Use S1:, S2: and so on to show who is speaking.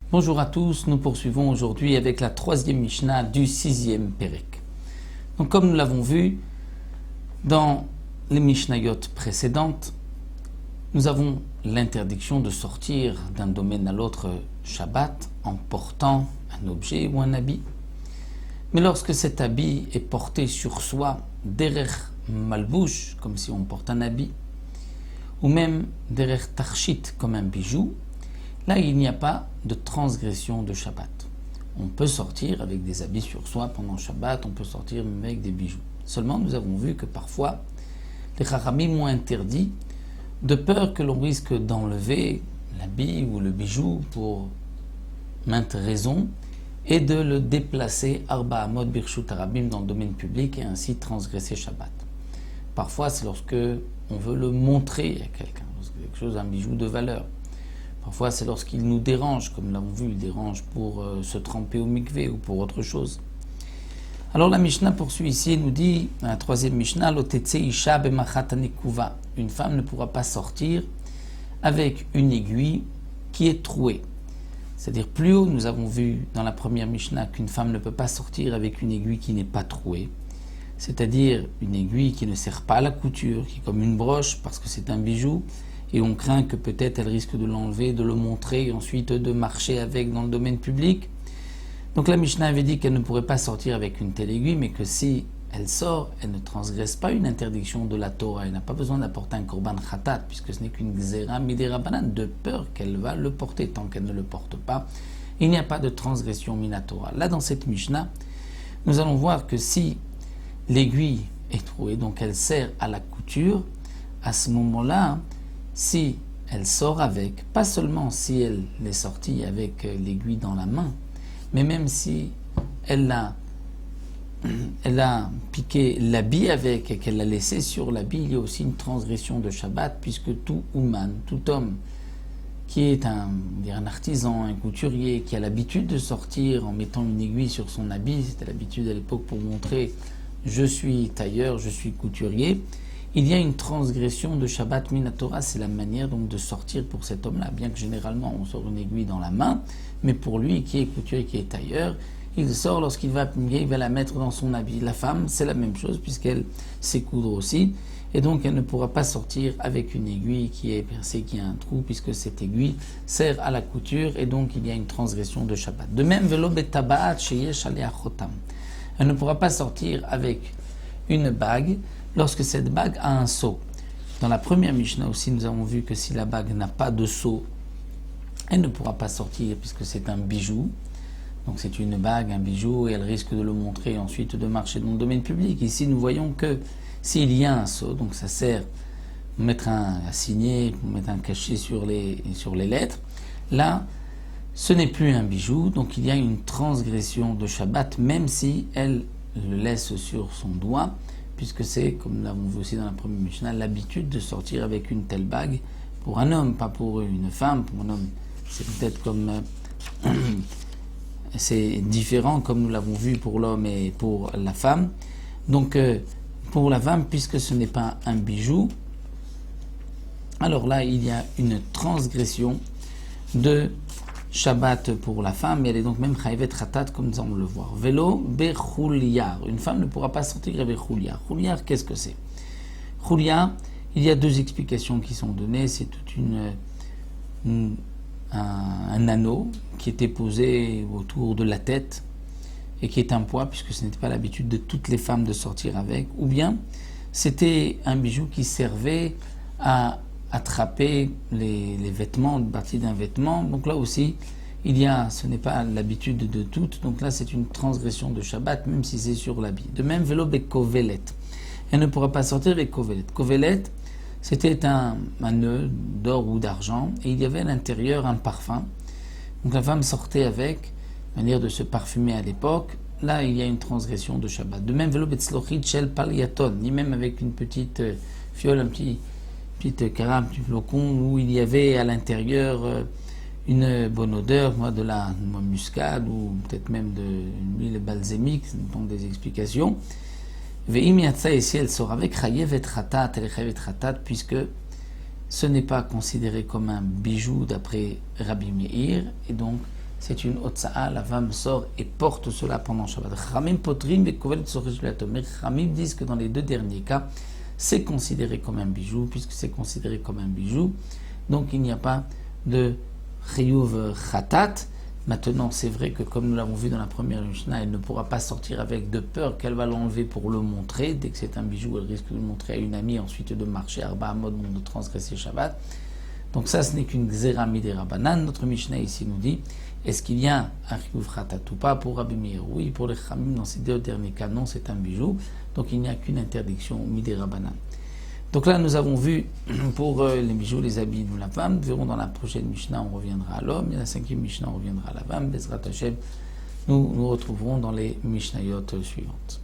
S1: Bonjour à tous, nous poursuivons aujourd'hui avec la troisième Mishnah du sixième Pérek. Donc comme nous l'avons vu dans les Mishnayot précédentes, nous avons l'interdiction de sortir d'un domaine à l'autre Shabbat en portant un objet ou un habit. Mais lorsque cet habit est porté sur soi derech malbouche, comme si on porte un habit, ou même derech tarshit, comme un bijou, là, il n'y a pas de transgression de Shabbat. On peut sortir avec des habits sur soi pendant Shabbat, on peut sortir même avec des bijoux. Seulement, nous avons vu que parfois, les Chachamim ont interdit, de peur que l'on risque d'enlever l'habit ou le bijou pour maintes raisons, et de le déplacer Arba Amot Birshut Arabim dans le domaine public et ainsi transgresser Shabbat. Parfois, c'est lorsque on veut le montrer à quelqu'un, quelque chose, un bijou de valeur. Parfois, c'est lorsqu'il nous dérange, comme nous l'avons vu, il dérange pour se tremper au mikvé ou pour autre chose. Alors la Mishnah poursuit ici et nous dit, dans la troisième Mishnah, Lotetse isha bemachat hanekuva. Une femme ne pourra pas sortir avec une aiguille qui est trouée. C'est-à-dire, plus haut, nous avons vu dans la première Mishnah qu'une femme ne peut pas sortir avec une aiguille qui n'est pas trouée. C'est-à-dire une aiguille qui ne sert pas à la couture, qui est comme une broche parce que c'est un bijou, et on craint que peut-être elle risque de l'enlever, de le montrer et ensuite de marcher avec dans le domaine public. Donc la Mishnah avait dit qu'elle ne pourrait pas sortir avec une telle aiguille, mais que si elle sort, elle ne transgresse pas une interdiction de la Torah. Elle n'a pas besoin d'apporter un korban khatat, puisque ce n'est qu'une gzera midera banan, de peur qu'elle va le porter. Tant qu'elle ne le porte pas, il n'y a pas de transgression minatora. Là, dans cette Mishnah, nous allons voir que si l'aiguille est trouée, donc elle sert à la couture, à ce moment-là, si elle sort avec, pas seulement si elle est sortie avec l'aiguille dans la main, mais même si elle a piqué l'habit avec et qu'elle l'a laissé sur l'habit, il y a aussi une transgression de Shabbat, puisque tout ouman, tout homme qui est un artisan, un couturier, qui a l'habitude de sortir en mettant une aiguille sur son habit, c'était l'habitude à l'époque pour montrer « je suis tailleur, je suis couturier », il y a une transgression de Shabbat Minatora, c'est la manière donc de sortir pour cet homme-là, bien que généralement on sort une aiguille dans la main, mais pour lui qui est couturier, qui est tailleur, il sort lorsqu'il va appliquer, il va la mettre dans son habit. La femme, c'est la même chose puisqu'elle sait coudre aussi, et donc elle ne pourra pas sortir avec une aiguille qui est percée, qui a un trou, puisque cette aiguille sert à la couture, et donc il y a une transgression de Shabbat. De même, velo betabaat sheyesh alea chotam. Elle ne pourra pas sortir avec une bague lorsque cette bague a un sceau. Dans la première Mishnah aussi, nous avons vu que si la bague n'a pas de sceau, elle ne pourra pas sortir puisque c'est un bijou. Donc c'est une bague, un bijou, et elle risque de le montrer et ensuite de marcher dans le domaine public. Ici, nous voyons que s'il y a un sceau, donc ça sert pour mettre à signer, pour mettre un cachet sur les lettres, là, ce n'est plus un bijou, donc il y a une transgression de Shabbat, même si elle le laisse sur son doigt, puisque c'est, comme nous l'avons vu aussi dans la première Mishnah, l'habitude de sortir avec une telle bague pour un homme, pas pour une femme. Pour un homme, c'est peut-être comme... c'est différent, comme nous l'avons vu pour l'homme et pour la femme. Donc, pour la femme, puisque ce n'est pas un bijou, alors là, il y a une transgression de Shabbat pour la femme, et elle est donc même chayavet khatat, comme nous allons le voir. Vélo bechuliar. Une femme ne pourra pas sortir avec chuliar. Chuliar, qu'est-ce que c'est? Chuliar, il y a deux explications qui sont données. C'est toute un anneau qui était posé autour de la tête et qui est un poids, puisque ce n'était pas l'habitude de toutes les femmes de sortir avec, ou bien c'était un bijou qui servait à attraper les vêtements, une partie d'un vêtement. Donc là aussi, ce n'est pas l'habitude de toutes, donc là c'est une transgression de Shabbat, même si c'est sur l'habit. De même, vélo bekovelet. Elle ne pourra pas sortir avec kovelet. Kovelet, c'était un nœud d'or ou d'argent, et il y avait à l'intérieur un parfum. Donc la femme sortait avec, manière de se parfumer à l'époque. Là, il y a une transgression de Shabbat. De même, vélo betzlochit shel paliaton, ni même avec une petite fiole, un petit carame, un petit flocon, où il y avait à l'intérieur une bonne odeur, de la muscade, ou peut-être même de l'huile balsamique, ça dépend des explications. Ve'im yatsa, et si elle sort avec chayevet chatat, elle est chayevet chatat, puisque ce n'est pas considéré comme un bijou d'après Rabbi Meir, et donc c'est une otsa'a, la femme sort et porte cela pendant Shabbat. Chamim potrim et kovel tsoresh l'atom. Chamim disent que dans les deux derniers cas, c'est considéré comme un bijou, puisque c'est considéré comme un bijou, donc il n'y a pas de chiyuv chatat. Maintenant, c'est vrai que comme nous l'avons vu dans la première Mishnah, elle ne pourra pas sortir avec de peur qu'elle va l'enlever pour le montrer. Dès que c'est un bijou, elle risque de le montrer à une amie, ensuite de marcher à Arba Amod, de transgresser Shabbat. Donc ça, ce n'est qu'une Xera Midera Banan. Notre Mishnah ici nous dit, est-ce qu'il y a un chiyuv chatat ou pas pour Rabbi Meir? Oui, pour les Chamim, dans ces deux derniers cas, non, c'est un bijou. Donc il n'y a qu'une interdiction Midera Banan. Donc là, nous avons vu pour les bijoux, les habits de la femme. Nous verrons dans la prochaine Mishnah, on reviendra à l'homme. Et la cinquième Mishnah, on reviendra à la femme. Bezrat Hashem, nous nous retrouverons dans les Mishnayot suivantes.